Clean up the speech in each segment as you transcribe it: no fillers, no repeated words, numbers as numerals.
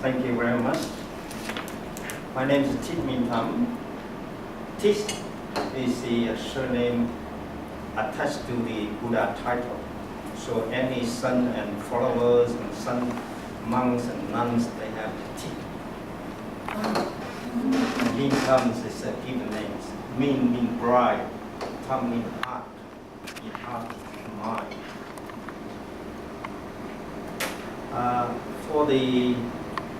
Thank you very much. My name is Bhikkhu Minh Tâm. This is the surname attached to the Buddha title. So any son and followers and son, monks and nuns, they have Bhikkhu. Minh Tâm is a given name. Minh means bride, Tâm means heart, in heart, mind. For the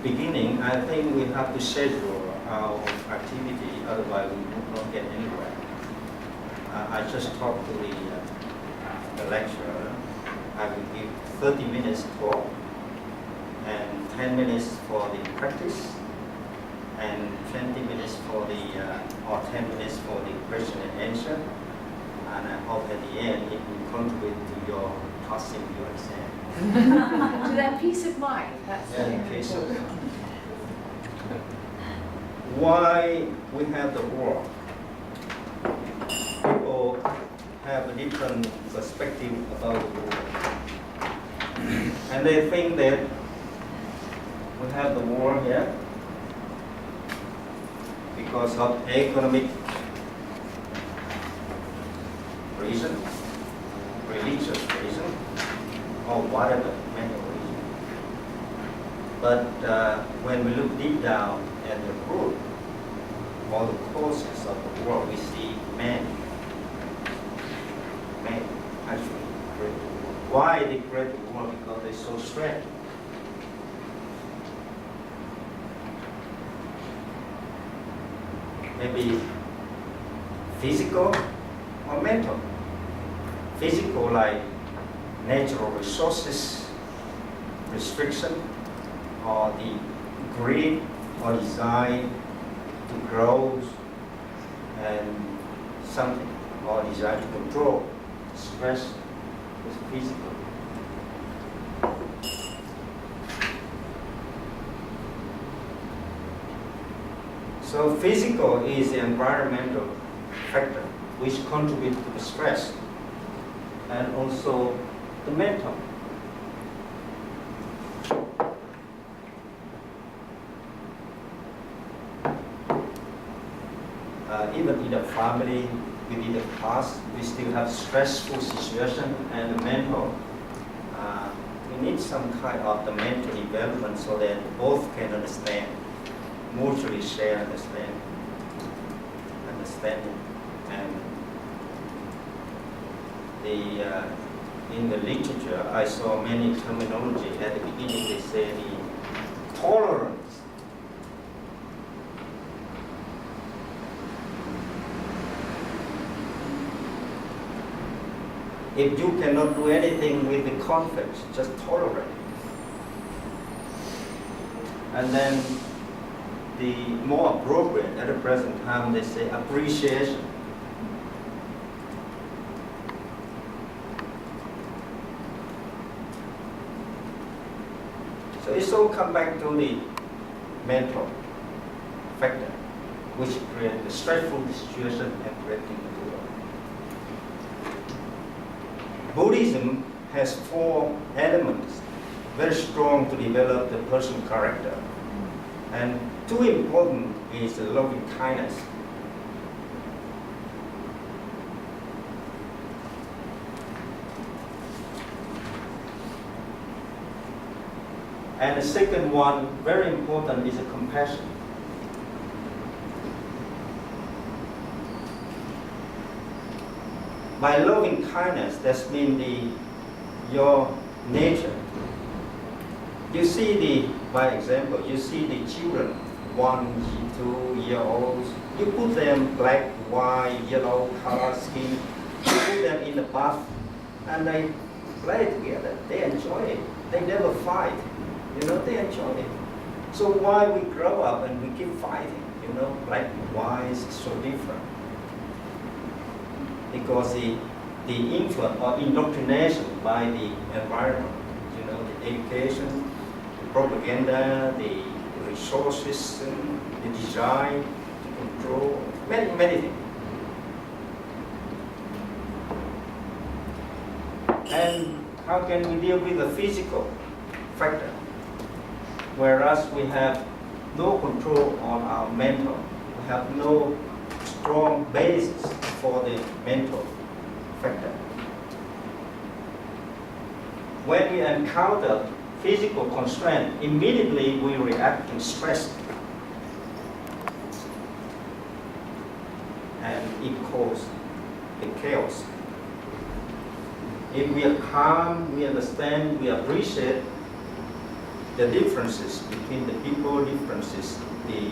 beginning, I think we have to schedule our activity, otherwise we will not get anywhere. I just talked to the lecturer. I will give 30 minutes talk and 10 minutes for the practice and 20 minutes for the, or 10 minutes for the question and answer. And I hope at the end it will contribute to your passing your exam. To that peace of mind. That's peace of mind. Why we have the war? People have a different perspective about the war. And they think that we have the war here because of economic reason, religious reason, or whatever mental reason. But when we look deep down at the root, all the causes of the war, we see man actually create the war. Why they create the war? Because they're so stressed. Maybe physical or mental. Physical, like natural resources restriction, or the greed or desire to grow and something, or desire to control. Stress is physical. So physical is the environmental factor which contributes to the stress, and also the mental. Even in the family, within the past, we still have stressful situation, and the mental. We need some kind of the mental development so that both can understand, mutually share understanding. And in the literature, I saw many terminology. At the beginning, they say the tolerance. If you cannot do anything with the conflict, just tolerate. And then the more appropriate at the present time, they say appreciation. So it's all come back to the mental factor, which creates the stressful situation and creating the war. Buddhism has 4 elements, very strong to develop the person's character. And 2 important is the loving kindness. And the second one, very important, is a compassion. By loving kindness, that means your nature. You see by example, you see the children, 1, 2 year olds, you put them black, white, yellow, color skin, you put them in the bath, and they play together. They enjoy it. They never fight. They enjoy it. So why we grow up and we keep fighting? Black and white is so different. Because the influence or indoctrination by the environment, the education, the propaganda, the resources, the desire to control, many things. And how can we deal with the physical factor? Whereas we have no control on our mental. We have no strong basis for the mental factor. When we encounter physical constraint, immediately we react in stress. And it causes the chaos. If we are calm, we understand, we appreciate the differences between the people, differences, the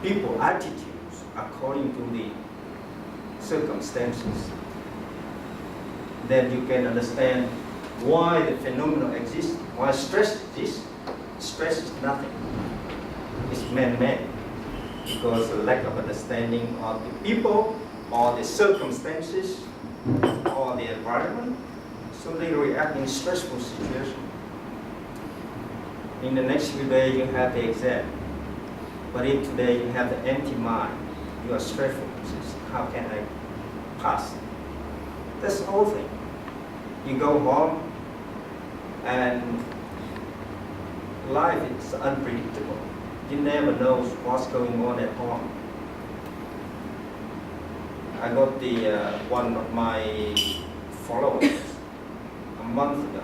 people attitudes according to the circumstances, then you can understand why the phenomenon exists, why stress exists. Stress is nothing. It's man-made because the lack of understanding of the people or the circumstances or the environment, so they react in stressful situations. In the next few days you have the exam, but if today you have the empty mind, you are stressful. How can I pass? That's the whole thing. You go home and life is unpredictable. You never know what's going on at home. I got one of my followers a month ago.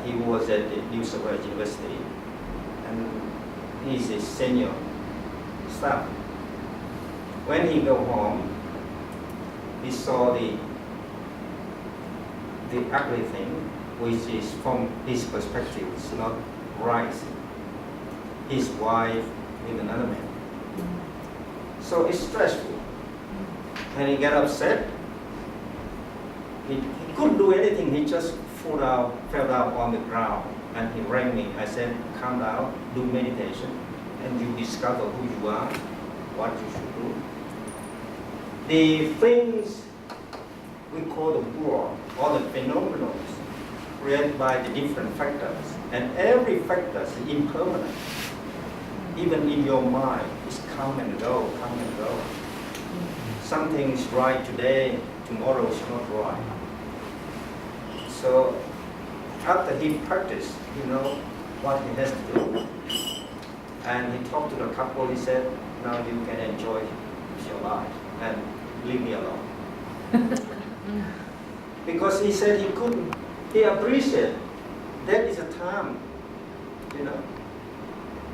He was at the New South Wales University, and he's a senior staff. When he go home, he saw the ugly thing, which is from his perspective, is not right. His wife with another man. So it's stressful. And he got upset. He couldn't do anything. He just fell down on the ground. And he rang me. I said, calm down, do meditation, and you discover who you are, what you should do. The things we call the world, or the phenomena created by the different factors. And every factor is impermanent. Even in your mind, it's come and go, come and go. Something is right today, tomorrow is not right. So after he practiced, you know what he has to do. And he talked to the couple, he said, now you can enjoy your life and leave me alone. Because he said he couldn't, he appreciated that is a time, you know,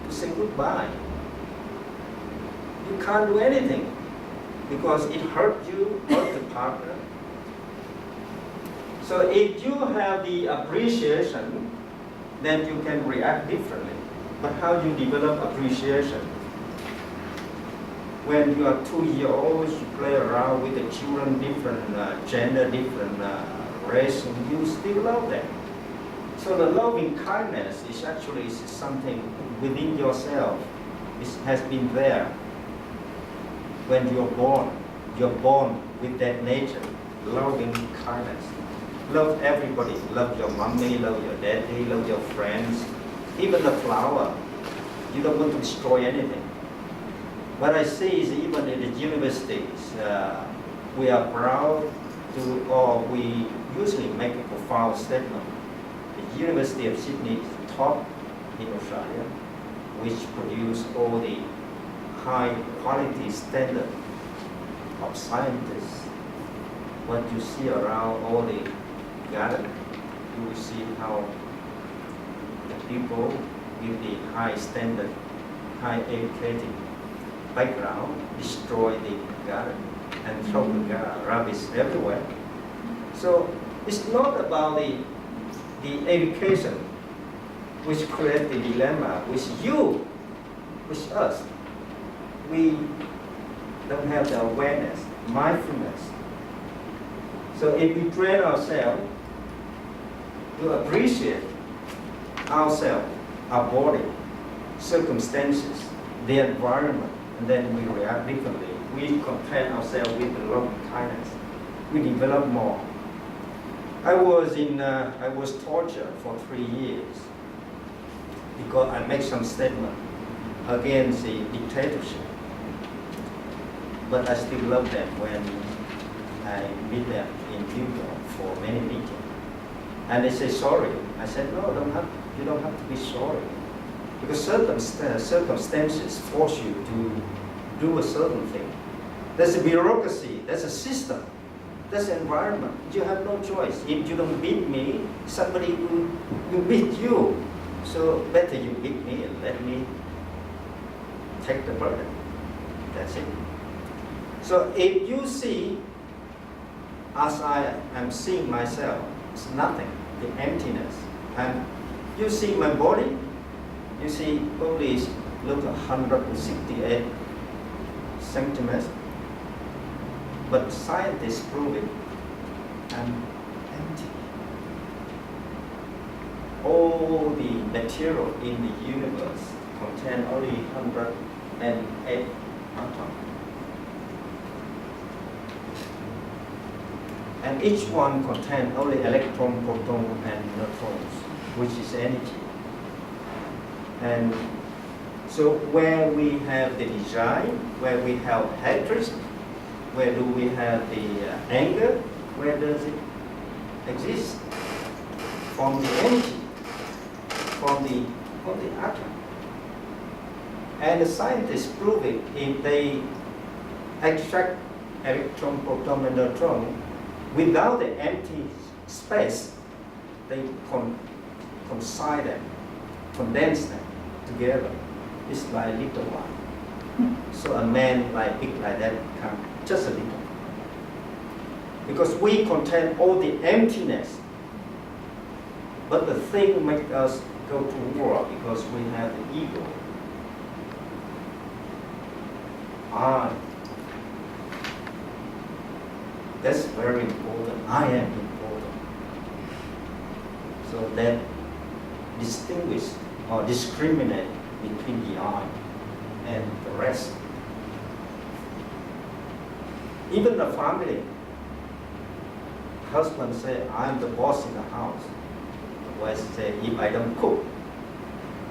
to say goodbye. You can't do anything because it hurt you, hurt the partner. So if you have the appreciation, then you can react differently. But how do you develop appreciation? When you are 2 years old, you play around with the children, different gender, different race, and you still love them. So the loving kindness is actually something within yourself. It has been there. When you're born with that nature, loving kindness. Love everybody. Love your mommy, love your daddy, love your friends, even the flower. You don't want to destroy anything. What I see is even in the universities, we are proud to, or we usually make a profound statement. The University of Sydney is top in Australia, which produce all the high quality standard of scientists. What you see around all the garden, you will see how the people with the high standard, high educated background destroy the garden and throw the rubbish everywhere. So it's not about the education which creates the dilemma, which us. We don't have the awareness, mindfulness. So if we train ourselves to appreciate ourselves, our body, circumstances, the environment, and then we react differently. We content ourselves with the loving kindness. We develop more. I was tortured for 3 years because I made some statement against the dictatorship. But I still love them when I meet them in New York for many meetings. And they say sorry. I said, no, don't have to. You don't have to be sorry. Because circumstances force you to do a certain thing. There's a bureaucracy, there's a system, there's an environment. You have no choice. If you don't beat me, somebody will beat you. So better you beat me and let me take the burden. That's it. So if you see, as I am seeing myself, it's nothing, the emptiness. And you see my body, you see only look 168 centimeters. But scientists prove it, I'm empty. All the material in the universe contain only 108 atoms. And each one contains only electron, proton, and neutrons, which is energy. And so where we have the desire, where we have hatred, where do we have the anger, where does it exist? From the energy, from the atom. And the scientists prove it. If they extract electron, proton, and neutron, without the empty space, they condense them, condense them together. It's like a little one. So a man like big like that becomes just a little. Because we contain all the emptiness. But the thing makes us go to war because we have the ego. I. That's very important. I am important. So that distinguish or discriminate between the I and the rest. Even the family. Husband say, I'm the boss in the house. The wife say, if I don't cook,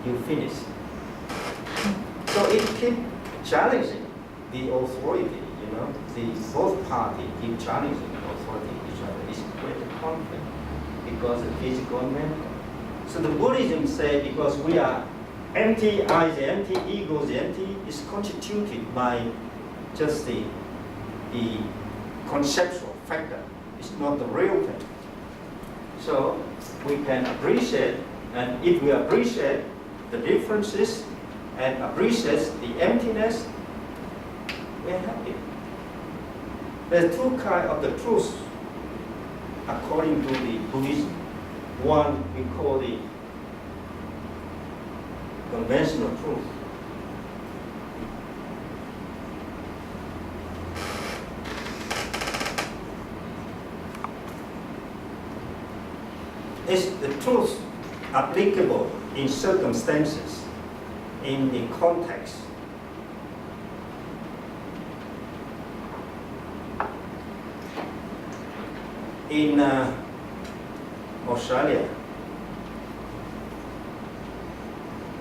you finish. So it keeps challenging the authority, you know. Both parties keep challenging the authority of each other. It's quite a conflict because of physical and mental. So the Buddhism say because we are empty, I is empty, ego is empty, is constituted by just the conceptual factor. It's not the real thing. So we can appreciate, and if we appreciate the differences and appreciate the emptiness, we are happy. There are two kinds of the truth according to the Buddhism. One we call the conventional truth. It's the truth applicable in circumstances, in the context. In Australia,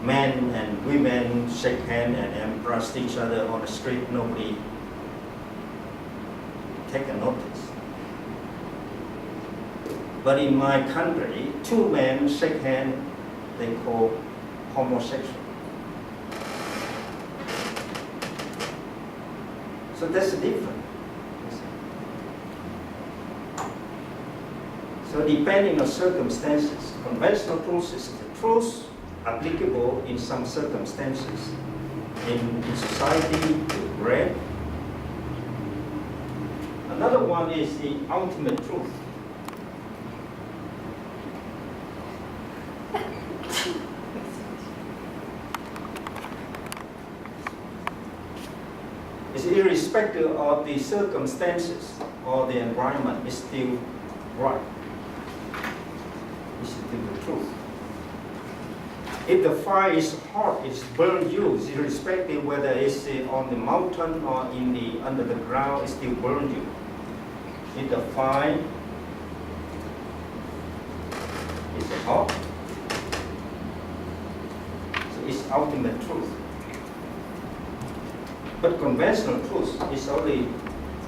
men and women shake hands and embrace each other on the street. Nobody take a notice. But in my country, two men shake hands, they call homosexual. So that's different. So depending on circumstances, conventional truth is the truth applicable in some circumstances. In society, read. Another one is the ultimate truth. It's irrespective of the circumstances or the environment, it's still right. It's still the truth. If the fire is hot, it's burn you, it's irrespective whether it's on the mountain or under the ground, it still burn you. If the fire is hot, so it's ultimate truth. But conventional truth is only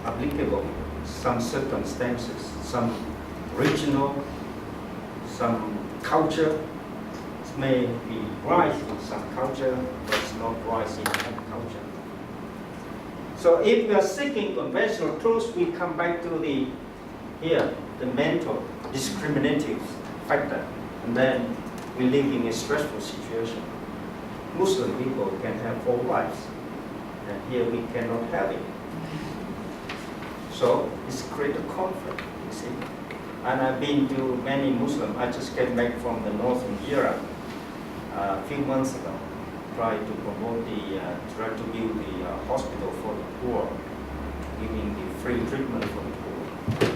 applicable in some circumstances, some regional, some culture, may be right in some culture, but it's not right in other culture. So if we are seeking conventional truths, we come back to the mental discriminative factor, and then we live in a stressful situation. Muslim people can have 4 wives, and here we cannot have it. So it's created a conflict, you see. And I've been to many Muslims. I just came back from the northern Europe a few months ago, tried to promote try to build the hospital for the poor, giving the free treatment for the poor.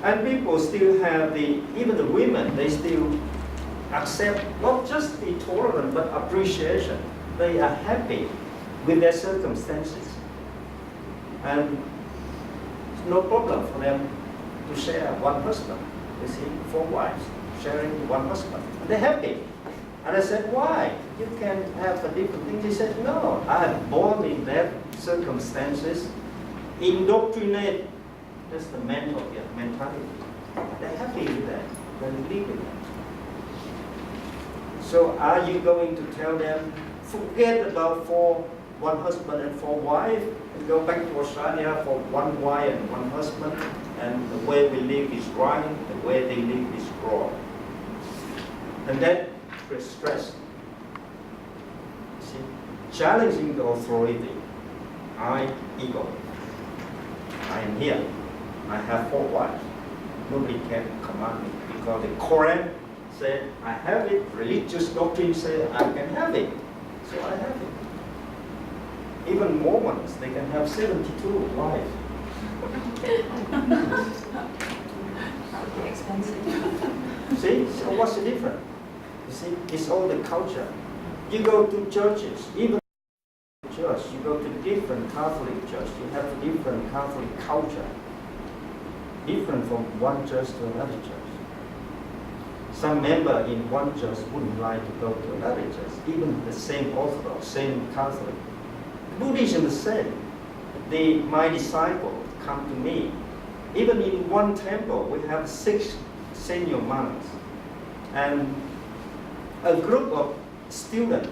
And people still have even the women, they still accept not just the tolerance, but appreciation. They are happy with their circumstances. And it's no problem for them to share one husband. You see, 4 wives sharing one husband. And they're happy. And I said, why? You can have a different thing. They said, no, I am born in that circumstances, indoctrinate. That's the mentality. They're happy with that. They live with that. So are you going to tell them, forget about one husband and 4 wives, and go back to Australia for 1 wife and 1 husband, and the way we live is right, the way they live is wrong? And that creates stress. See? Challenging the authority. Ego. I am here. I have 4 wives. Nobody can command me, because the Quran said I have it. Religious doctrine said I can have it. So I have it. Even Mormons, they can have 72 wives. Expensive. See? So what's the difference? You see, it's all the culture. You go to churches, even church, you go to different Catholic church, you have a different Catholic culture. Different from one church to another church. Some member in one church wouldn't like to go to another church, even the same Orthodox, same Catholic. Buddhism is the same. My disciples come to me. Even in one temple, we have 6 senior monks. And a group of students,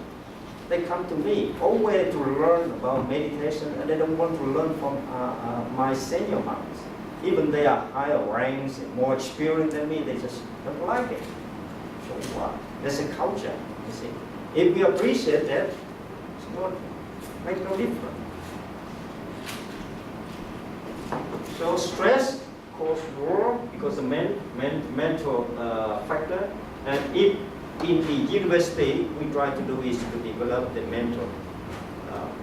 they come to me, always to learn about meditation, and they don't want to learn from my senior monks. Even they are higher ranks and more experienced than me, they just don't like it. So what? There's a culture, you see. If we appreciate that, it's not make no difference. So stress causes war because the mental factor, and if in the university we try to do is to develop the mental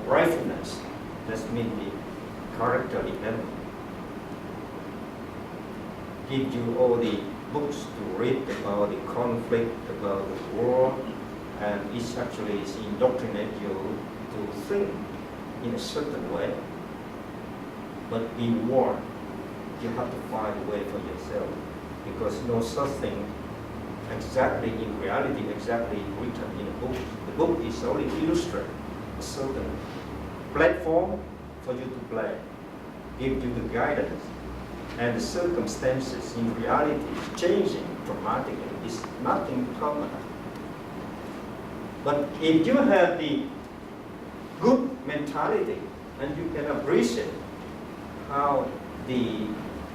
rightfulness. That means the character development. Give you all the books to read about the conflict, about the war, and it actually indoctrinate you to think in a certain way. But be warned, you have to find a way for yourself, because no such thing exactly in reality, exactly written in a book. The book is only illustrate a certain platform for you to play, give you the guidance. And the circumstances in reality is changing dramatically. It's nothing permanent. But if you have the good mentality, and you can appreciate how the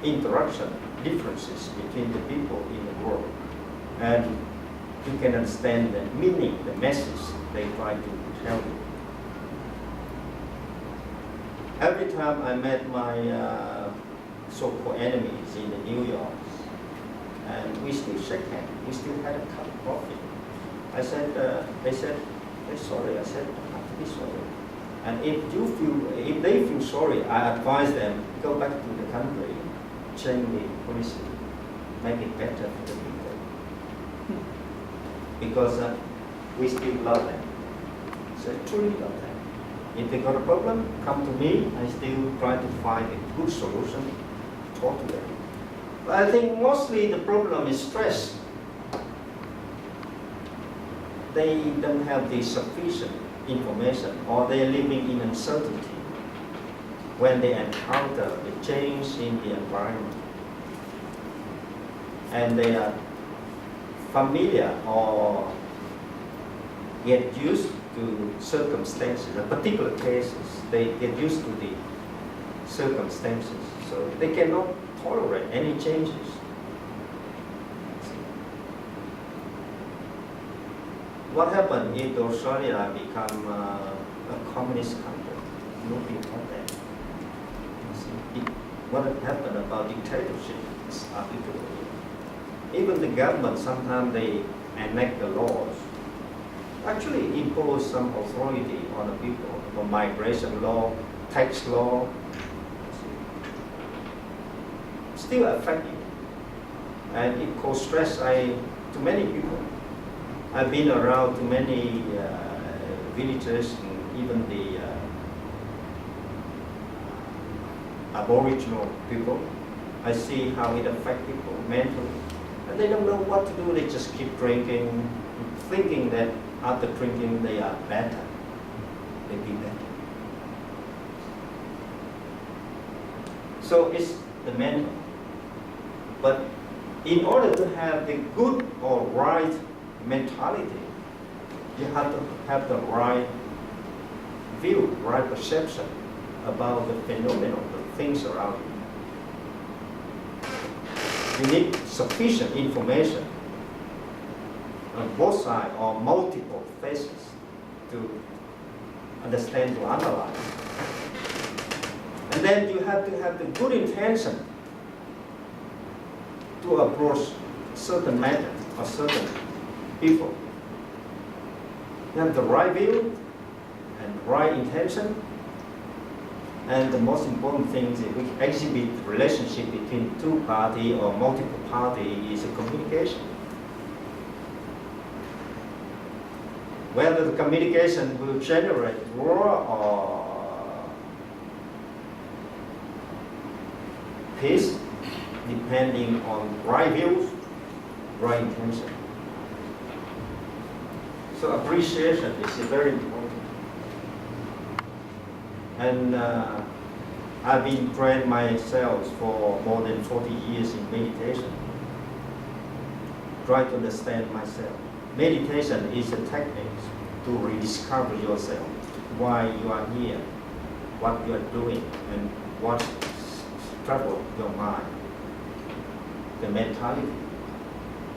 interaction, differences between the people in the world, and you can understand the meaning, the message they try to tell you. Every time I met my so-called enemies in the New York, and we still shake hands, we still had a cup of coffee. I said, they said, they're sorry. I said, I have to be sorry. And if they feel sorry, I advise them, go back to the country, change the policy, make it better for the people. Because we still love them. So I truly love them. If they got a problem, come to me. I still try to find a good solution. Talk to them. But I think mostly the problem is stress. They don't have the sufficient information, or they are living in uncertainty when they encounter the change in the environment. And they are familiar or get used to circumstances, the particular cases. They get used to the circumstances, so they cannot tolerate any changes. What happened if Australia become a communist country? Looking at that. What happened about dictatorship is applicable. Even the government, sometimes they enact the laws, actually impose some authority on the people, for migration law, tax law, still affect you. And it causes stress to many people. I've been around to many villages, and even the Aboriginal people. I see how it affects people mentally. And they don't know what to do. They just keep drinking, thinking that after drinking they are better. They be better. So it's the mental. But in order to have the good or right mentality, you have to have the right view, right perception about the phenomenon, the things around you. You need sufficient information on both sides or multiple faces to understand, to analyze. And then you have to have the good intention to approach certain matter or certain people. You have the right view and the right intention. And the most important thing is we exhibit the relationship between two parties or multiple parties is a communication. Whether the communication will generate war or peace, depending on right views, right intention. So appreciation is very important. And I've been trained myself for more than 40 years in meditation. Try to understand myself. Meditation is a technique to rediscover yourself, why you are here, what you are doing, and what troubles your mind, the mentality.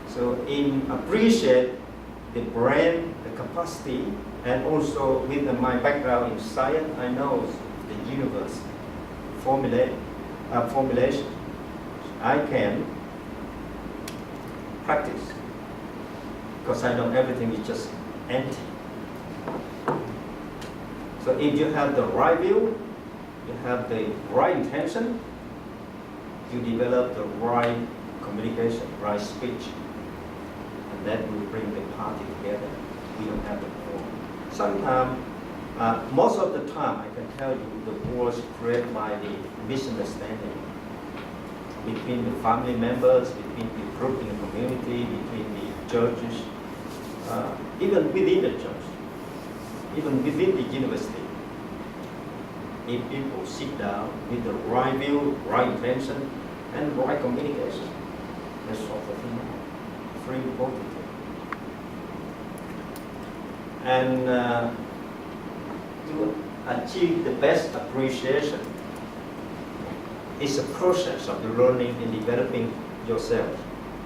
So in appreciate the brain, the capacity, and also with my background in science, I know the universe formulation. I can practice because I know everything is just empty. So if you have the right view, you have the right intention, you develop the right communication, right speech, and that will bring the party together. We don't have the problem. Sometimes, most of the time, I can tell you, the wars created by the misunderstanding between the family members, between the group in the community, between the churches, even within the church, even within the university. If people sit down with the right view, right intention, and right communication, that's sort of thing. It's very important. And to achieve the best appreciation is a process of the learning and developing yourself,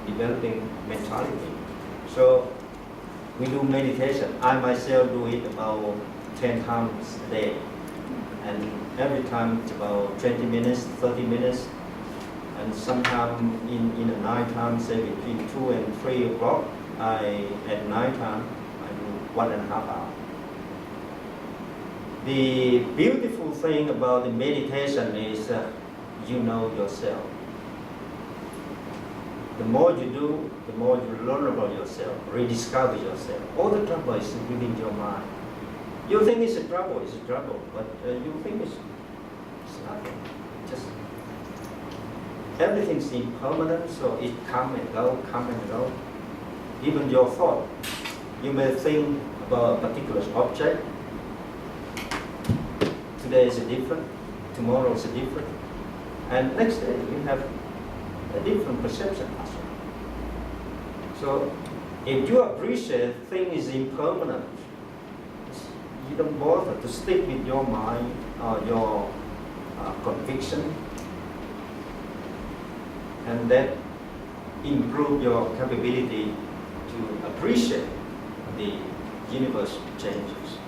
developing mentality. So we do meditation. I myself do it about 10 times a day. And every time it's about 20 minutes, 30 minutes. And sometimes in the night time, say between 2 and 3 o'clock, at night time, 1.5 hours. The beautiful thing about the meditation is you know yourself. The more you do, the more you learn about yourself, rediscover yourself. All the trouble is within your mind. You think it's a trouble, but you think it's nothing. Just everything's impermanent, so it come and go. Even your thought. You may think about a particular object. Today is different, tomorrow is different, and next day you have a different perception as well. So if you appreciate things impermanent, you don't bother to stick with your mind or your conviction, and that improve your capability to appreciate the universe changes.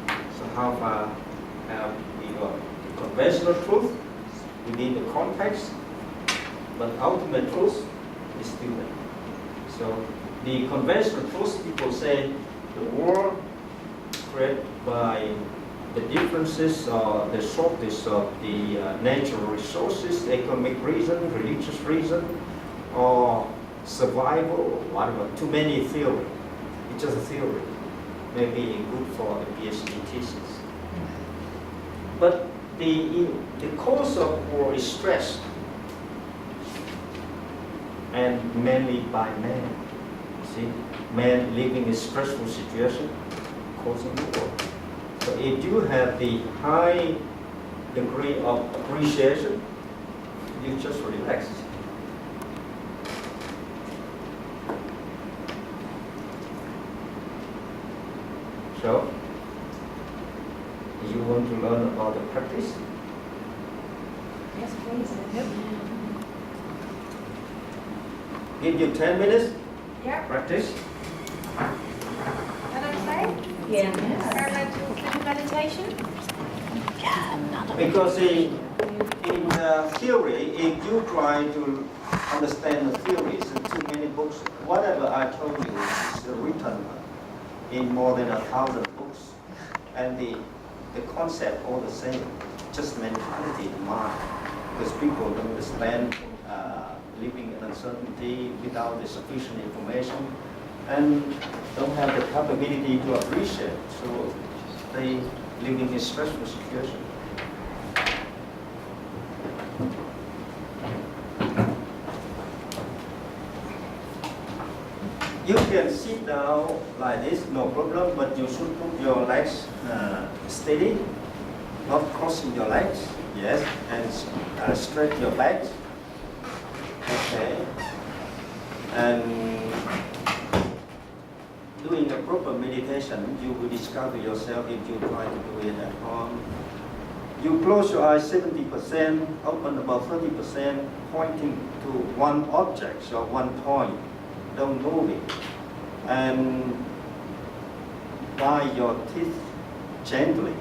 So how far have we got the conventional truth within the context, but ultimate truth is still there. So the conventional truth, people say the world created by the differences or the shortage of the natural resources, economic reason, religious reason, or survival, or whatever. Too many theory. It's just a theory. Maybe good for the PhD thesis. But the cause of war is stress, and mainly by man. See, man living in stressful situation causing the war. So if you have the high degree of appreciation, you just relax. So, you want to learn about the practice? Yes, please. Yep. Give you 10 minutes Yeah. practice. Can I say? Yeah. Experimental meditation? Because in theory, if you try to understand the theories in too many books, whatever I told you is written in more than 1,000 books, and the concept all the same, just mentality, the mind, because people don't understand living in uncertainty without the sufficient information, and don't have the capability to appreciate, so they live in a stressful situation. You can sit down like this, no problem, but you should put your legs steady, not crossing your legs, yes, and straight your back. Okay. And doing a proper meditation, you will discover yourself if you try to do it at home. You close your eyes 70%, open about 30%, pointing to one object or one point. Don't move it. And bite your teeth gently.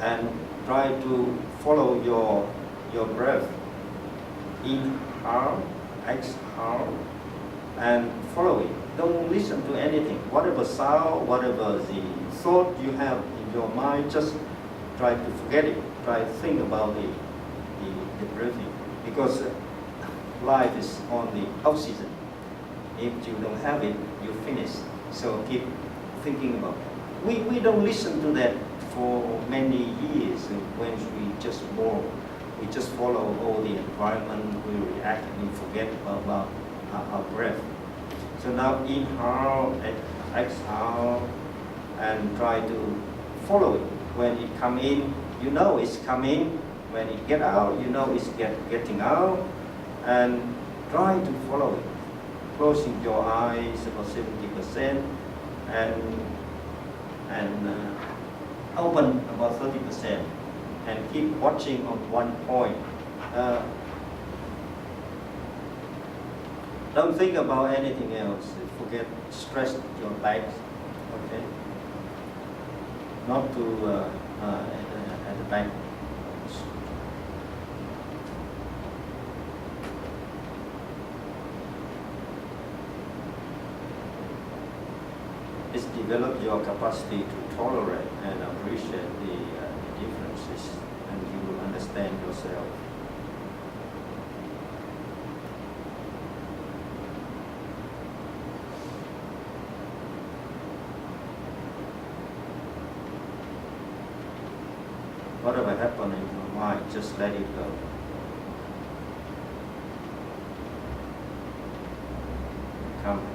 And try to follow your breath. Inhale, exhale, and follow it. Don't listen to anything. Whatever sound, whatever the thought you have in your mind, just try to forget it. Try to think about the breathing. Because life is on the oxygen. If you don't have it, you finish. So keep thinking about it. We don't listen to that for many years when we just walk. We just follow all the environment, we react and we forget about our breath. So now inhale, exhale, and try to follow it. When it come in, you know it's coming. When it get out, you know it's getting out. And try to follow it. Closing your eyes about 70% and open about 30%. And keep watching on one point. Don't think about anything else. Forget stress your legs. Okay. Not to at the back. It's develop your capacity to tolerate and appreciate the differences, and you will understand yourself. Whatever happens in your mind, just let it go. Come and go.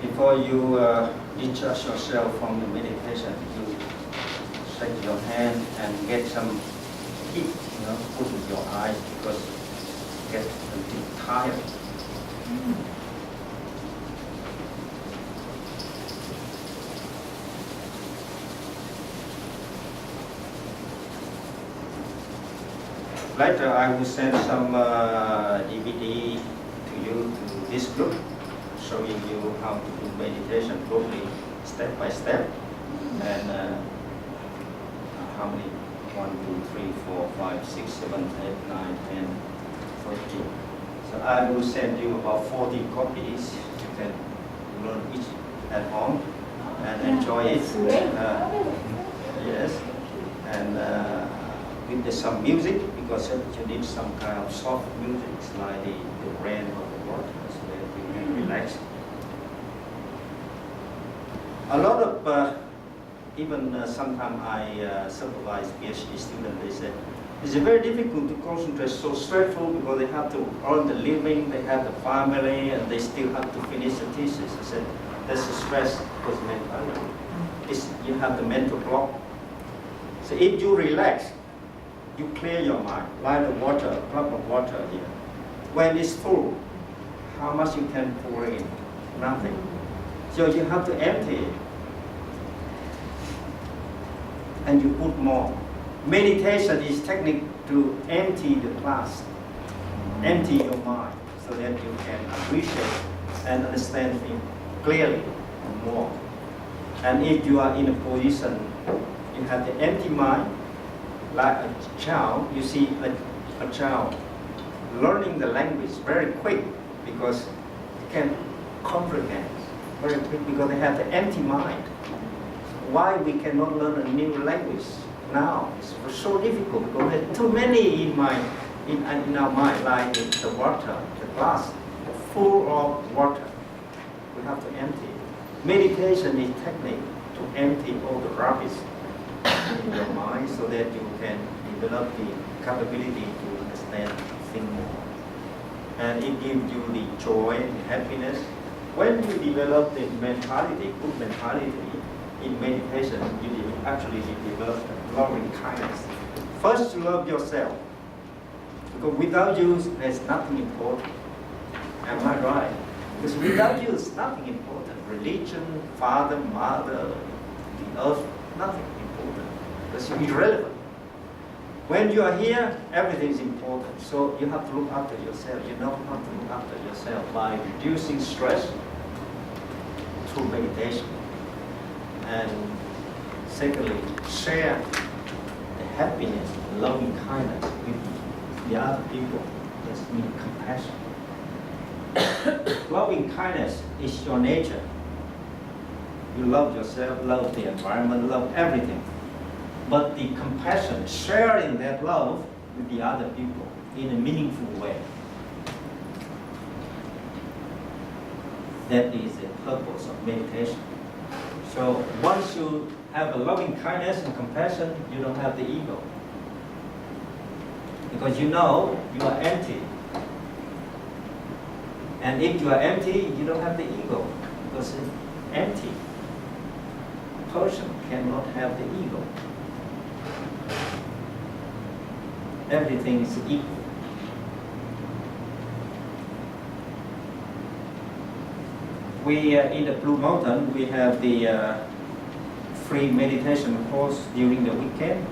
Before you discharge yourself from the meditation, you shake your hand and get some heat, put in your eyes because you get a bit tired. Later, I will send some DVD to you, to this group, showing you how to do meditation properly, step by step, and how many? 1, 2, 3, 4, 5, 6, 7, 8, 9, 10, 14. So I will send you about 40 copies. You can learn each at home and enjoy it. Yes, and with some music, because you need some kind of soft music, like the rain or the water, so that you can relax. A lot of, even sometimes I supervise PhD students, they say, it's very difficult to concentrate, so stressful because they have to earn the living, they have the family, and they still have to finish the thesis. I said, that's the stress because mentality. You have the mental block. So if you relax, you clear your mind, like the water, a cup of water here. When it's full, how much you can pour in? Nothing. So you have to empty it. And you put more. Meditation is technique to empty the glass, empty your mind, so that you can appreciate and understand things clearly and more. And if you are in a position, you have the empty mind, like a child, you see a child learning the language very quick because they can comprehend very quick because they have the empty mind. Why we cannot learn a new language now? It's so difficult because there are too many in our mind, like the water, the glass, full of water. We have to empty. Meditation is technique to empty all the rubbish in your mind so that you can develop the capability to understand things more. And it gives you the joy and happiness. When you develop the mentality, good mentality, in meditation, you actually develop loving kindness. First, you love yourself. Because without you, there's nothing important. Am I right? Because without you, there's nothing important. Religion, father, mother, the earth, nothing important. Because you're irrelevant. When you are here, everything is important. So you have to look after yourself. You know how to look after yourself by reducing stress through meditation. And secondly, share the happiness, loving kindness with the other people. That's mean compassion. Loving kindness is your nature. You love yourself, love the environment, love everything. But the compassion, sharing that love with the other people in a meaningful way. That is the purpose of meditation. So once you have a loving kindness and compassion, you don't have the ego. Because you know you are empty. And if you are empty, you don't have the ego. Because it's empty. A person cannot have the ego. Everything is equal. We, in the Blue Mountain, we have the free meditation course during the weekend.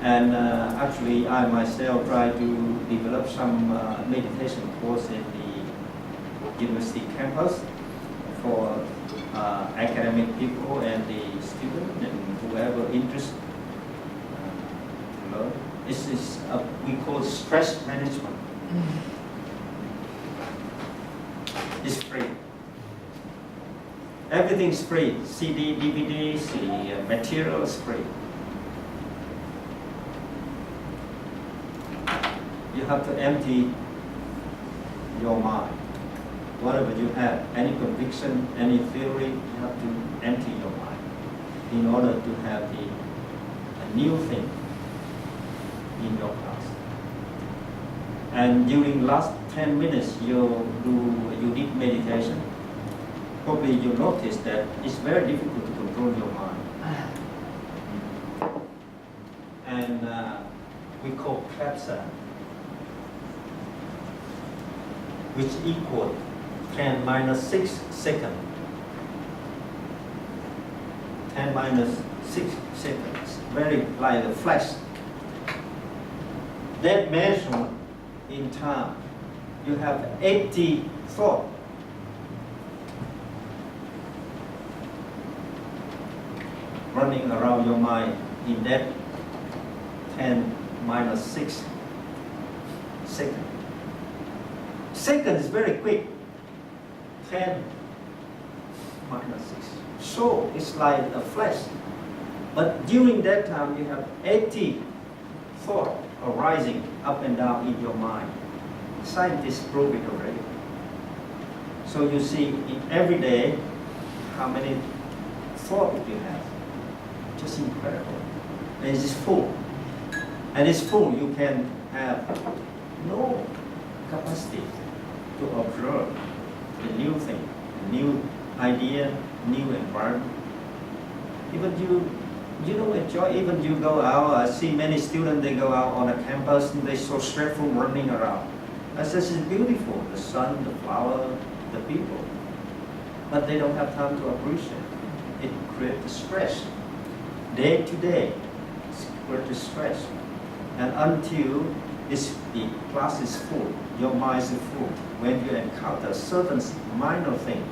And actually, I myself try to develop some meditation course in the university campus for academic people and the student and whoever interested to learn. This is we call stress management. It's free. Everything's free. CD, DVDs, the material is free. You have to empty your mind. Whatever you have, any conviction, any theory, you have to empty your mind in order to have a new thing in your class. And during last 10 minutes, you did meditation. probably you notice that it's very difficult to control your mind. And we call klepsa, which equal 10 minus 6 seconds. 10 minus 6 seconds, very like a flash. That measurement in time, you have 80 thoughts. Running around your mind in that 10 minus 6 seconds. Second is very quick. 10 minus 6. So it's like a flash. But during that time, you have 80 thoughts arising up and down in your mind. Scientists prove it already. So you see, in every day, how many thoughts you have. Just incredible. And it's full. And it's full, you can have no capacity to observe the new thing, the new idea, new environment. Even you don't enjoy, even you go out, I see many students, they go out on a campus and they're so stressful running around. That's just beautiful, the sun, the flower, the people. But they don't have time to appreciate. It creates stress. Day to day, it's creates stress. And until the class is full, your mind is full. When you encounter certain minor thing,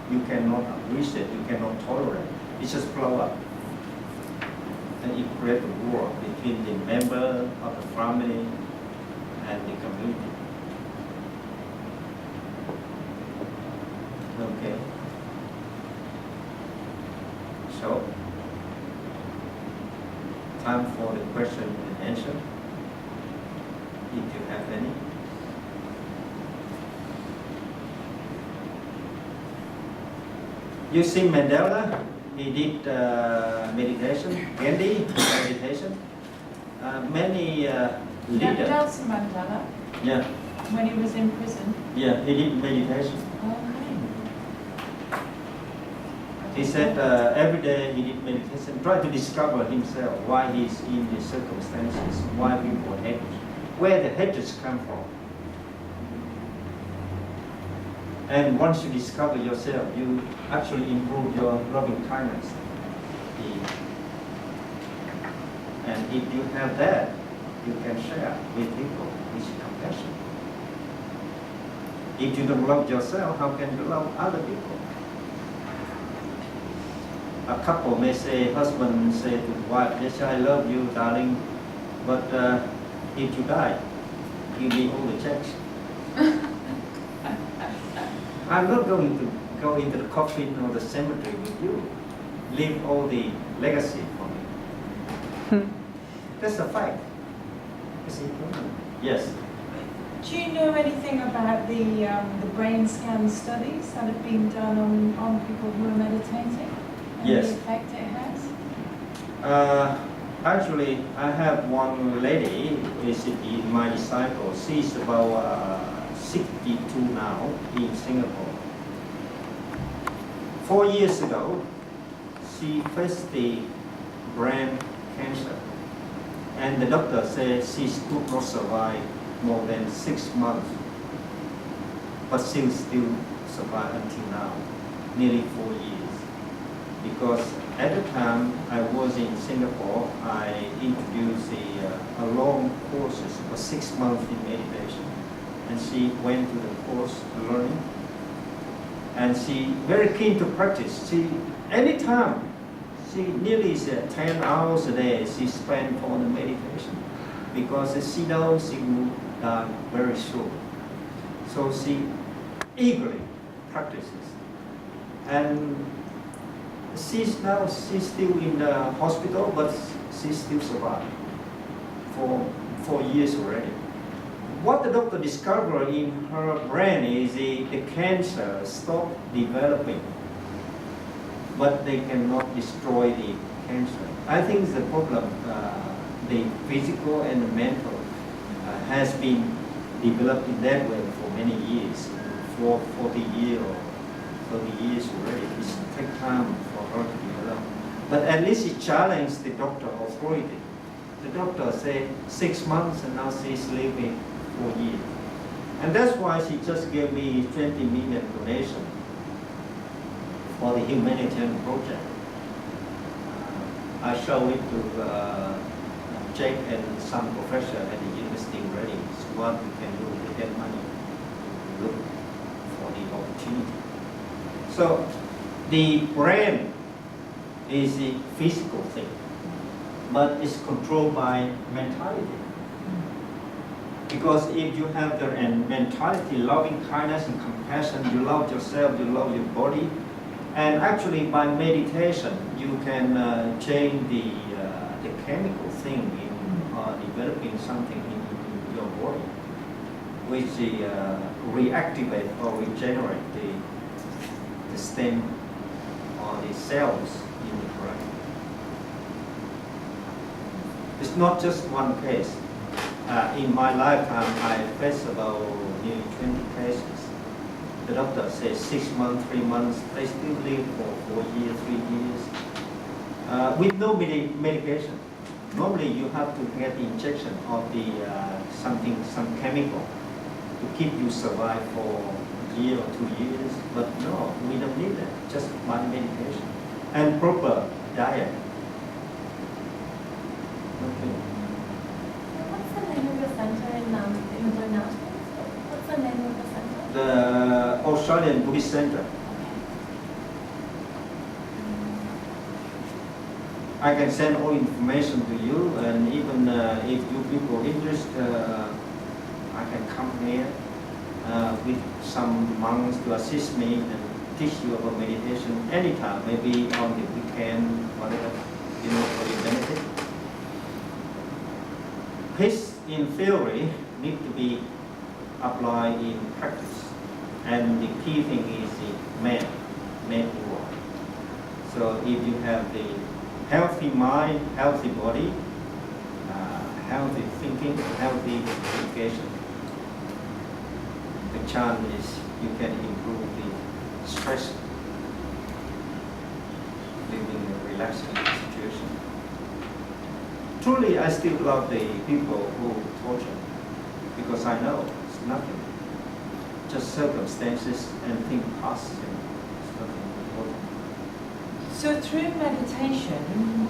you cannot appreciate, you cannot tolerate. It just blow up. And it creates a war between the member of the family and the community. Okay. So, time for the question and answer, if you have any. You see Mandela, he did meditation. Gandhi, meditation. Many leaders. Nelson Mandela, Yeah, when he was in prison. yeah, he did meditation. Okay. He said every day he did meditation, try to discover himself, why he's in these circumstances, why people hate, where the hatreds come from. And once you discover yourself, you actually improve your loving kindness. And if you have that, you can share with people with compassion. If you don't love yourself, how can you love other people? A couple may say, husband say to the wife, yes, I love you, darling, but if you die, give me all the checks. I'm not going to go into the coffin or the cemetery with you. Leave all the legacy for me. That's a fact. It's important. Yes. Do you know anything about the brain scan studies that have been done on people who are meditating? And Yes. the effect it has? Actually, I have one lady, is my disciple. She's about 62 now in Singapore. 4 years ago, she faced the brain cancer. And the doctor said she could not survive more than 6 months. But she still survived until now, nearly 4 years. Because at the time I was in Singapore, I introduced a long courses for 6 months in meditation. And she went to the course learning. And she very keen to practice. She, anytime, she nearly 10 hours a day she spent on the meditation. Because she knows she will die very soon. So she eagerly practices. And she's still in the hospital, but she still survived for 4 years already. What the doctor discovered in her brain is the cancer stopped developing, but they cannot destroy the cancer. I think the problem, the physical and the mental, has been developed in that way for many years, for 40 years or 30 years already. It takes time for her to develop. But at least she challenged the doctor authority. The doctor said 6 months and now she's living 4 years. And that's why she just gave me 20 million donation for the humanitarian project. I show it to Jake and some professor at the university already. It's what we can do to get money to look for the opportunity. So the brain is a physical thing, but it's controlled by mentality. Because if you have the mentality, loving kindness and compassion, you love yourself, you love your body, and actually by meditation you can change the chemical thing in developing something in your body, which reactivate or regenerate the stem or the cells in the brain. It's not just one case. In my lifetime, I faced about nearly 20 cases. The doctor says 6 months, 3 months, they still live for 4 years, 3 years, with no medication. Normally, you have to get the injection of the some chemical to keep you survive for a year or 2 years. But no, we don't need that. Just one medication and proper diet. Okay. What's the name of your center in the announcements? What's the name of the center? The Australian Buddhist Center. I can send all information to you, and even if you people interested, I can come here with some monks to assist me and teach you about meditation anytime, maybe on the weekend, whatever, for your benefit. Peace in theory need to be applied in practice, and the key thing is the man work. So if you have the healthy mind, healthy body, healthy thinking, healthy education, the chance is you can improve the stress, living a relaxing situation. Truly, I still love the people who torture, because I know it's nothing, just circumstances and things pass. It's nothing important. So through meditation,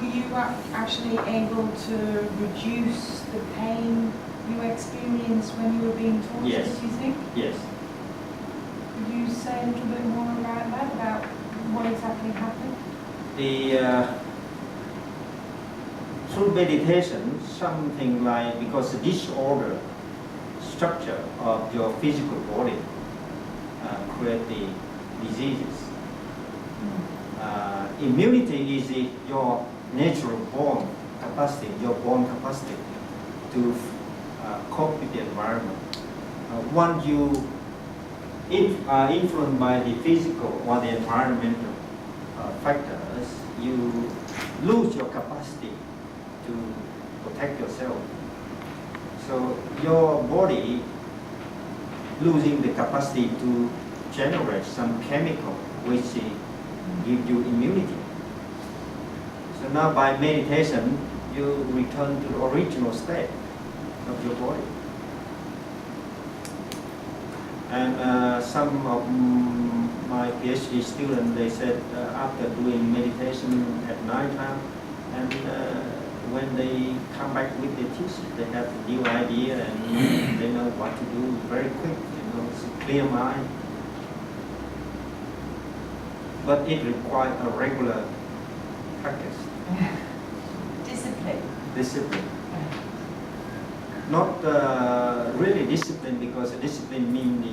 were you actually able to reduce the pain you experienced when you were being tortured, Yes. do you think? Yes. Could you say a little bit more about that, about what exactly happened? Through meditation, something like, because the disorder structure of your physical body create the diseases. Immunity is your natural born capacity, to cope with the environment. Once you are influenced by the physical or the environmental factors, you lose your capacity to protect yourself. So your body losing the capacity to generate some chemical which give you immunity. So now by meditation, you return to the original state of your body. And some of my PhD students, they said after doing meditation at night time, and when they come back with the thesis, they have a new idea and they know what to do very quick, it's a clear mind. But it requires a regular practice. Discipline. Not really discipline, because discipline means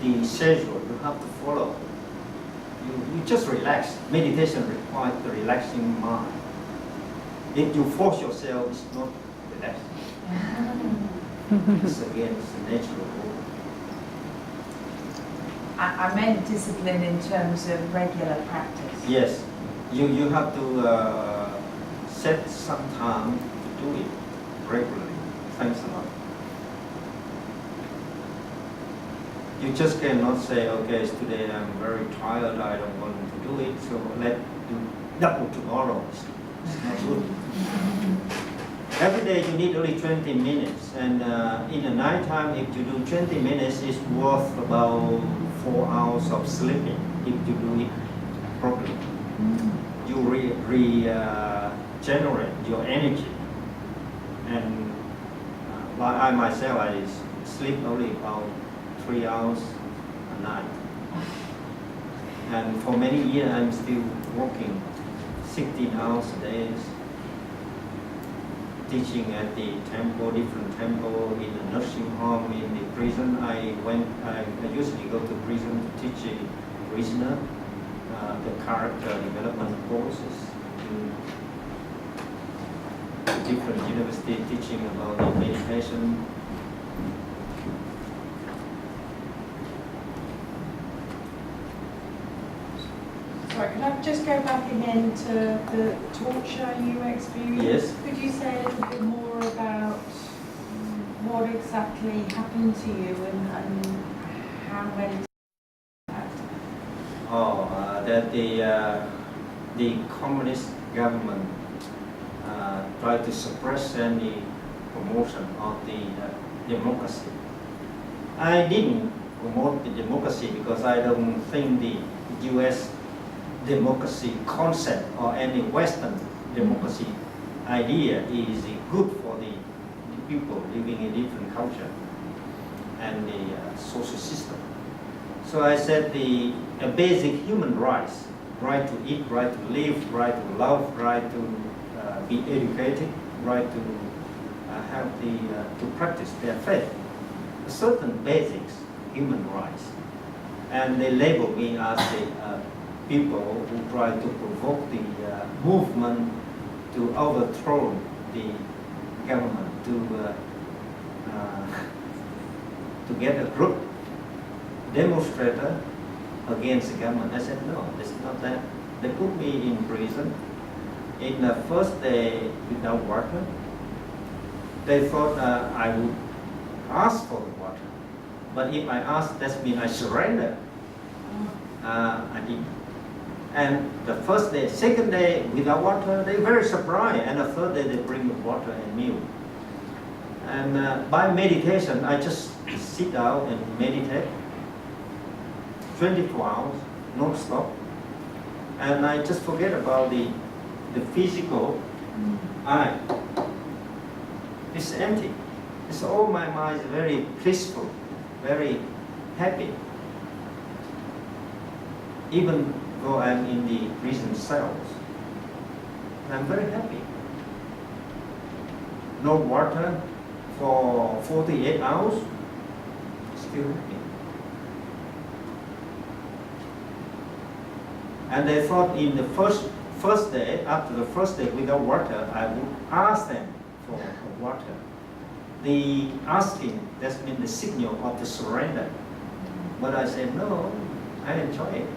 the schedule you have to follow. You just relax. Meditation requires the relaxing mind. If you force yourself, it's not relaxing. It's against the natural order. I meant discipline in terms of regular practice. Yes, you have to set some time to do it regularly. Thanks a lot. You just cannot say, okay, today I'm very tired, I don't want to do it, so let's do double tomorrow. It's not good. Every day you need only 20 minutes, and in the night time, if you do 20 minutes, it's worth about 4 hours of sleeping if you do it properly. You regenerate your energy. And I myself, I sleep only about 3 hours a night. And for many years, I'm still working 16 hours a day, teaching at the temple, different temple, in a nursing home, in the prison. I usually go to prison to teach a prisoner the character development courses in different universities, teaching about the meditation. Sorry, could I just go back again to the torture you experienced? Yes. Could you say a little bit more about what exactly happened to you and how many times? That the communist government tried to suppress any promotion of the democracy. I didn't promote the democracy because I don't think the U.S. democracy concept or any Western democracy idea is good for the people living in different culture and the social system. So I said the basic human rights, right to eat, right to live, right to love, right to be educated, right to have to practice their faith, certain basics, human rights. And they label me as the people who try to provoke the movement to overthrow the government, to get a group demonstrator against the government. I said, no, it's not that. They put me in prison. In the first day without water, they thought I would ask for the water. But if I ask, that means I surrender. I didn't. And the first day, second day without water, they're very surprised. And the third day they bring water and milk. And by meditation, I just sit down and meditate 24 hours, non-stop. And I just forget about the physical eye. It's empty. It's all my mind is very peaceful, very happy. Even though I'm in the prison cells, I'm very happy. No water for 48 hours, still happy. And they thought in the first day, after the first day without water, I would ask them for water. The asking, that means the signal of the surrender. But I said, no, I enjoy it.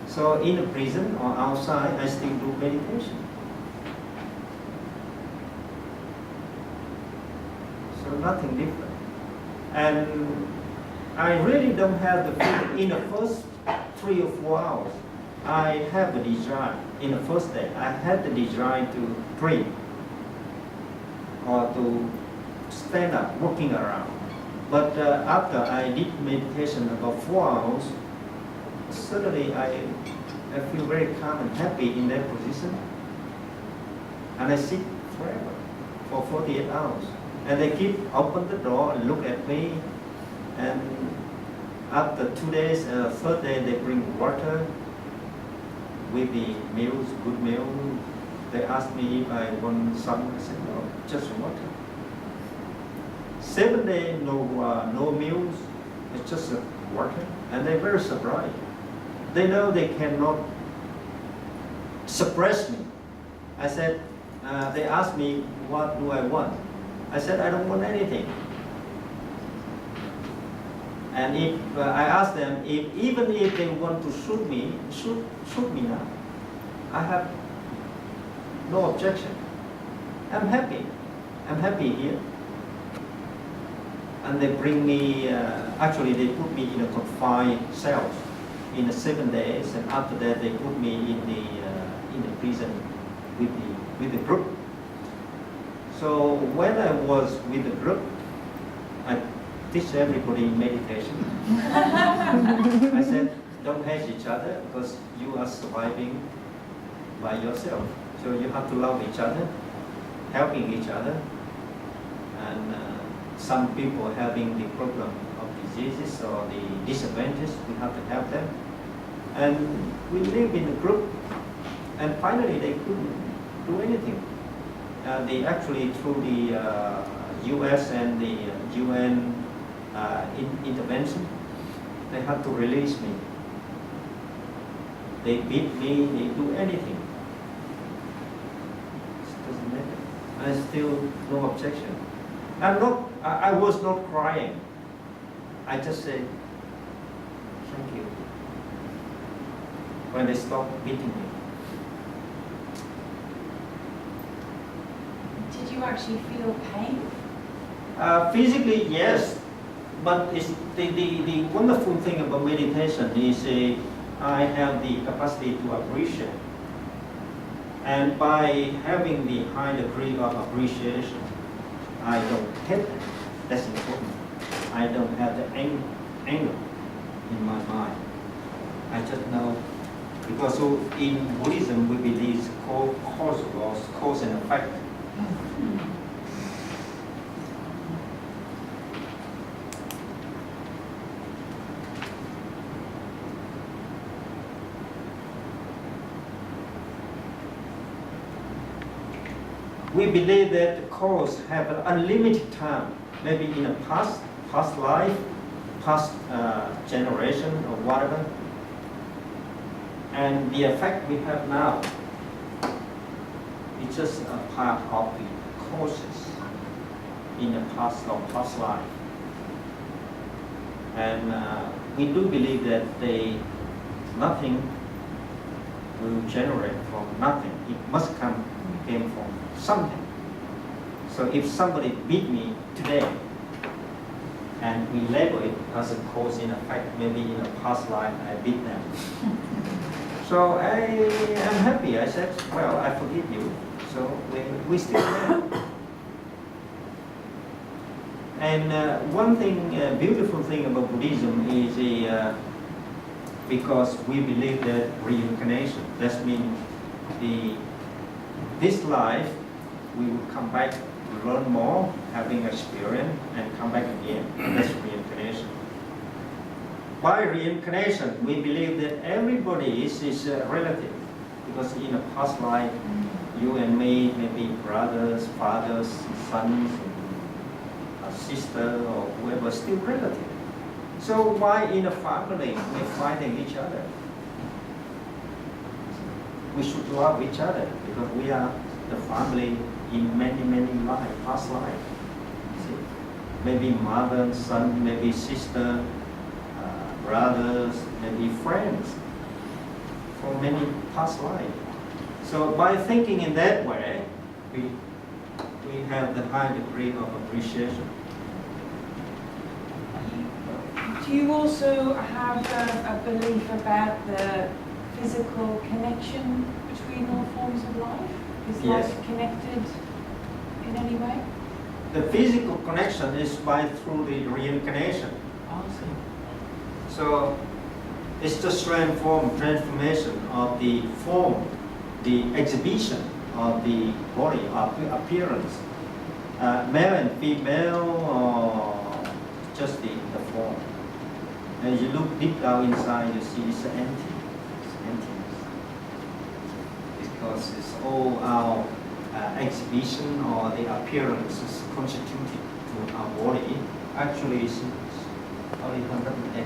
So in the prison or outside, I still do meditation. So nothing different. And I really don't have the feeling. In the first 3 or 4 hours, I have a desire. In the first day, I had the desire to pray or to stand up, walking around. But after I did meditation about 4 hours, suddenly I feel very calm and happy in that position. And I sit forever, for 48 hours. And they keep open the door and look at me. And after 2 days, third day, they bring water with the meals, good meal. They asked me if I want some. I said, no, just water. 7 days, no meals, it's just water. And they're very surprised. They know they cannot suppress me. I said, they asked me, what do I want? I said, I don't want anything. And if I asked them, even if they want to shoot me now. I have no objection. I'm happy. I'm happy here. And they bring me, actually they put me in a confined cell in 7 days, and after that they put me in the prison with the group. So when I was with the group, I teach everybody meditation. I said, don't hate each other because you are surviving by yourself. So you have to love each other, helping each other. And some people having the problem of diseases or the disadvantages, we have to help them. And we live in a group, and finally they couldn't do anything. They actually, through the US and the UN intervention, they had to release me. They beat me, they do anything. It doesn't matter. I still no objection. I was not crying. I just said, thank you. When they stopped beating me. Did you actually feel pain? Physically, yes. But it's the wonderful thing about meditation is I have the capacity to appreciate. And by having the high degree of appreciation, I don't hate them. That's important. I don't have the anger in my mind. I just know, because in Buddhism we believe causal laws, cause and effect. We believe that the cause have an unlimited time, maybe in a past life, past generation or whatever. And the effect we have now is just a part of the causes in the past or past life. And we do believe that nothing will generate from nothing. It must came from something. So if somebody beat me today, and we label it as a cause and effect, maybe in a past life I beat them. So I am happy. I said, well, I forgive you. So we still there. And one thing, beautiful thing about Buddhism is because we believe that reincarnation. That means this life we will come back to learn more, having experience, and come back again. That's reincarnation. By reincarnation, we believe that everybody is relative, because in a past life, you and me may be brothers, fathers, sons, a sister, or whoever, still relative. So why in a family we're fighting each other? We should love each other because we are the family in many past life. See? Maybe mother, son, maybe sister, brothers, maybe friends, for many past life. So by thinking in that way, we have the high degree of appreciation. Do you also have a belief about the physical connection between all forms of life? Is Yes. life connected in any way? The physical connection is through the reincarnation. Awesome. So it's just transformation of the form, the exhibition of the body, appearance, male and female, or just the form. As you look deep down inside, you see it's empty. It's emptiness. Because it's all our exhibition or the appearance is constituted to our body. Actually, it's only 108.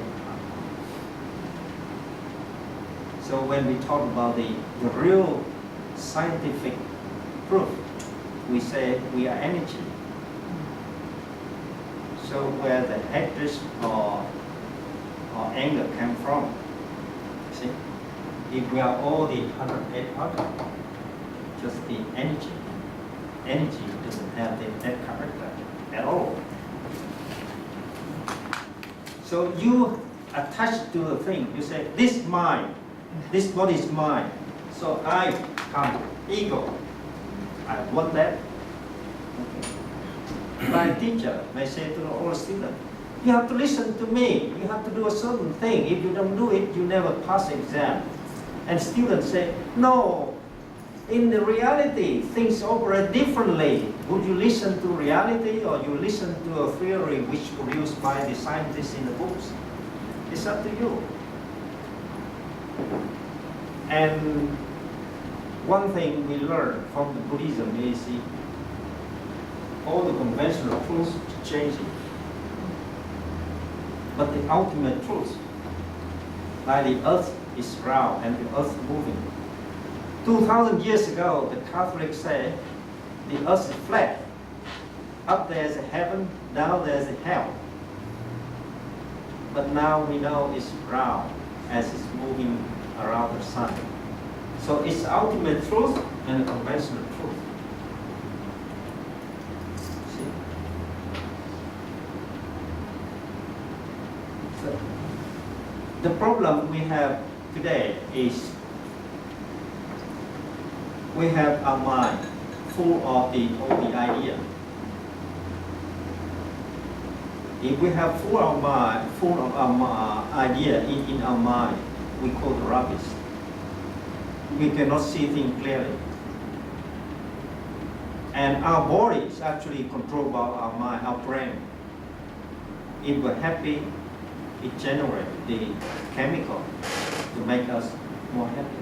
So when we talk about the real scientific proof, we say we are energy. So where the hatred or anger came from, see? If we are all the 108 atoms, just the energy doesn't have that character at all. So you attach to the thing. You say, this mine, this body is mine. So I come, ego. I want that. Okay. My teacher may say to all students, you have to listen to me. You have to do a certain thing. If you don't do it, you never pass exam. And students say, no, in the reality, things operate differently. Would you listen to reality or you listen to a theory which produced by the scientists in the books? It's up to you. And one thing we learn from the Buddhism is all the conventional truths changing. But the ultimate truth, like the earth is round and the earth moving. 2,000 years ago, the Catholics say the earth is flat. Up there is a heaven, down there is a hell. But now we know it's round as it's moving around the sun. So it's ultimate truth and conventional truth. See? So the problem we have today is we have our mind full of all the idea. If we have full of our idea in our mind, we call it rubbish. We cannot see things clearly. And our body is actually controlled by our mind, our brain. If we're happy, it generates the chemical to make us more happy.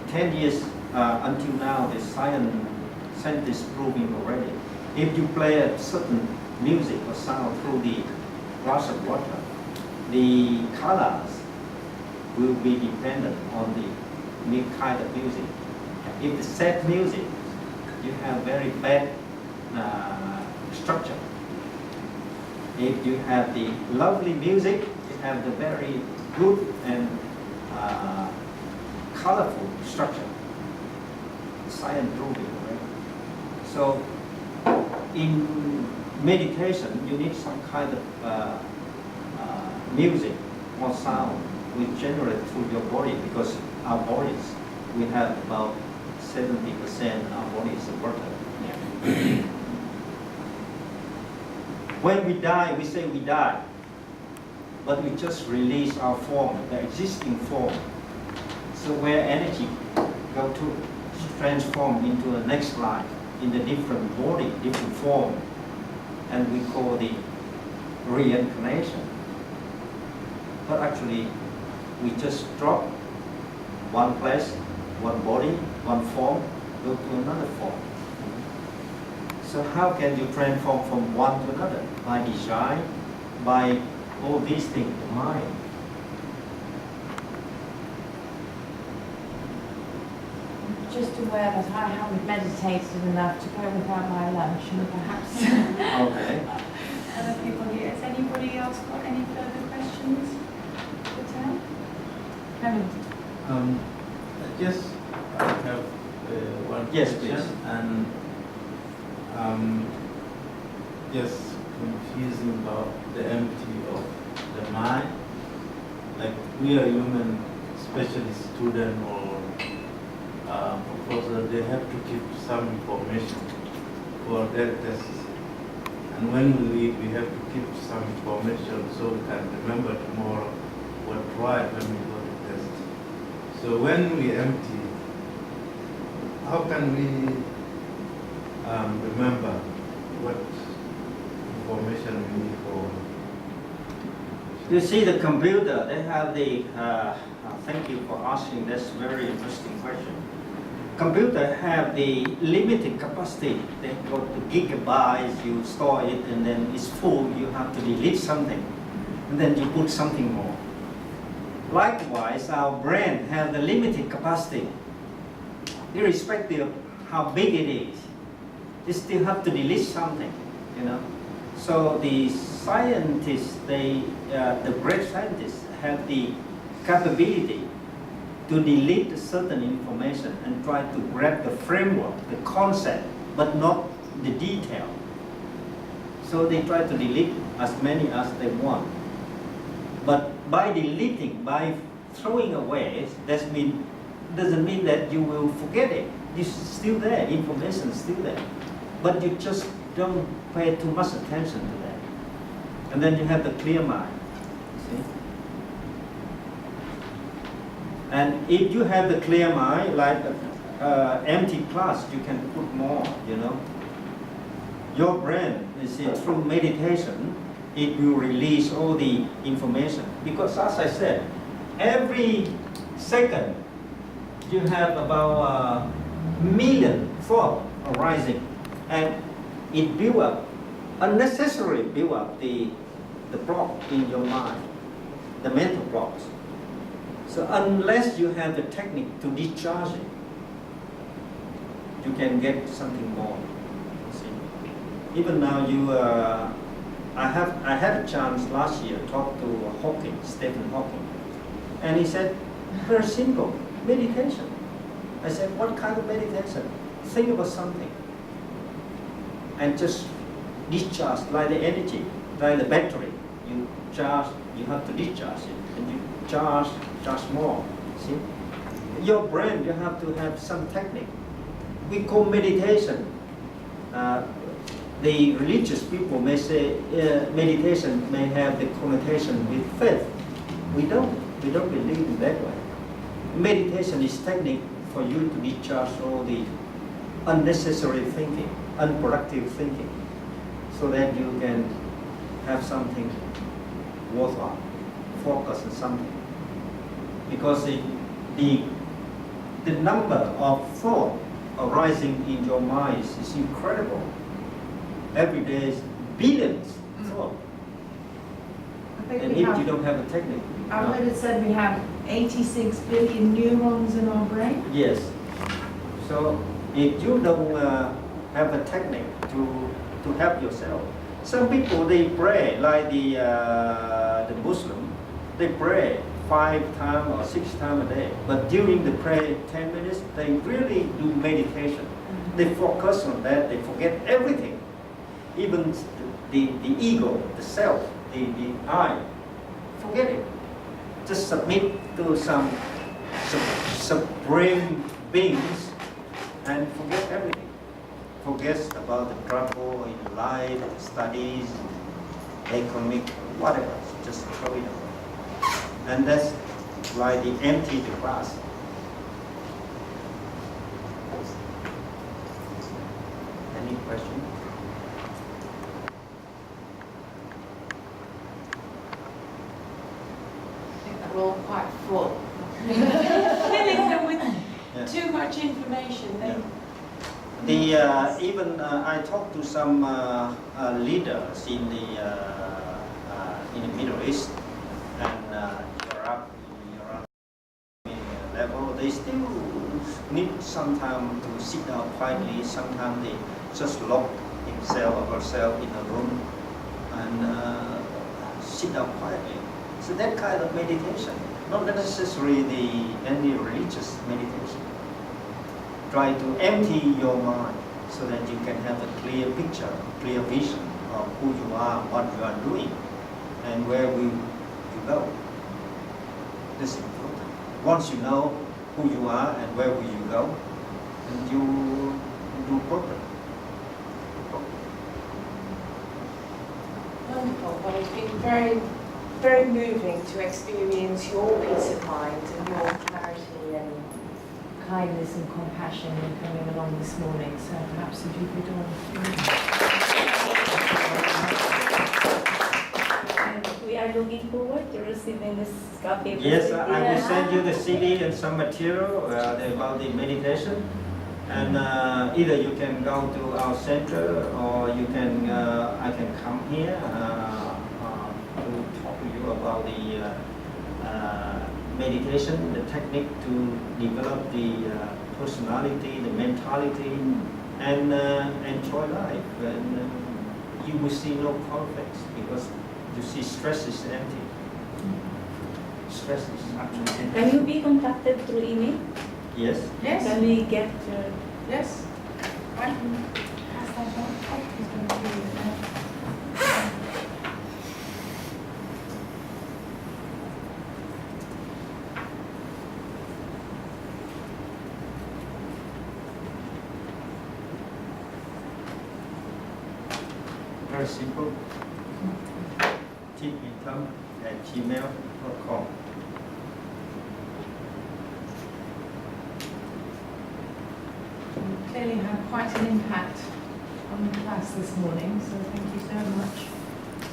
10 years until now, the scientists proving already. If you play a certain music or sound through the glass of water, the colors will be dependent on the new kind of music. If it's sad music, you have very bad structure. If you have the lovely music, you have the very good and colorful structure. Science proving, right? So in meditation, you need some kind of music or sound which generate through your body, because our bodies, we have about 70% our body is water. Yeah. When we die, we say we die, but we just release our form, the existing form. So where energy go to transform into a next life, in a different body, different form, and we call the reincarnation. But actually, we just drop one place, one body, one form, go to another form. So how can you transform from one to another? By design, by all these things, the mind. Just aware that I haven't meditated enough to go without my lunch, and perhaps Okay. other people here. Has anybody else got any further questions to tell? Kevin. I guess I have one Yes, question, please. and just confusing about the empty of the mind. Like we are human, especially student or professor, they have to keep some information for their tests. And when we read, we have to keep some information so we can remember tomorrow what right when we go to test. So when we empty, how can we remember what information we need for? You see the computer, they have the, thank you for asking this very interesting question. Computer have the limited capacity. They go to gigabytes, you store it, and then it's full, you have to delete something, and then you put something more. Likewise, our brain have the limited capacity. Irrespective of how big it is, you still have to delete something, you know. So the scientists, the great scientists have the capability to delete certain information and try to grab the framework, the concept, but not the detail. So they try to delete as many as they want. But by deleting, by throwing away, doesn't mean that you will forget it. It's still there, information is still there. But you just don't pay too much attention to that. And then you have the clear mind. See? And if you have the clear mind, like empty glass, you can put more, you know. Your brain, you see, through meditation, it will release all the information. Because as I said, every second you have about a million thoughts arising, and it build up, unnecessarily build up the block in your mind, the mental blocks. So unless you have the technique to discharge it, you can get something more. See? Even now, I had a chance last year to talk to Stephen Hawking, and he said, very simple, meditation. I said, what kind of meditation? Think about something, and just discharge, like the energy, like the battery. You charge, you have to discharge it, and you charge more. See, your brain, you have to have some technique. We call meditation. The religious people may say meditation may have the connotation with faith. We don't believe in that way. Meditation is technique for you to discharge all the unnecessary thinking, unproductive thinking, so that you can have something worthwhile, focus on something. Because the number of thoughts arising in your mind is incredible. Every day is billions of thoughts. And if you don't have a technique. I heard it said we have 86 billion neurons in our brain. Yes. So if you don't have a technique to help yourself, some people they pray like the Muslim, they pray 5 times or 6 times a day. But during the prayer 10 minutes, they really do meditation. They focus on that. They forget everything, even the ego, the self, the I. Forget it. Just submit to some supreme beings and forget everything. Forget about the trouble in life, studies, economic, whatever. Just throw it away. And that's like the empty the glass. Any question? We're all quite full. Filling them with too much information. Even I talked to some leaders in the Middle East and Europe level. They still need some time to sit down quietly. Sometimes they just lock himself or herself in a room and sit down quietly. So that kind of meditation, not necessarily any religious meditation. Try to empty your mind so that you can have a clear picture, clear vision of who you are, what you are doing, and where will you go. This is important. Once you know who you are and where will you go, and you do properly. Wonderful. Well, it's been very, very moving to experience your peace of mind and your clarity and kindness and compassion in coming along this morning. So perhaps if you could all. We are looking forward to receiving this copy. Yes, I will send you the CD and some material about the meditation. And either you can go to our center, or you can I can come here to talk to you about the meditation, the technique to develop the personality, the mentality, and enjoy life. And you will see no conflicts, because you see stress is empty. Stress is actually empty. Can you be contacted through email? Yes. Yes. Can we get Yes. very simple. bhikkhumintam@gmail.com. You clearly had quite an impact on the class this morning, so thank you so much.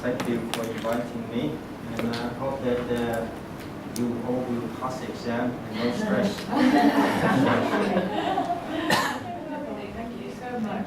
Thank you for inviting me, and I hope that you all will pass the exam and no stress. Thank you so much.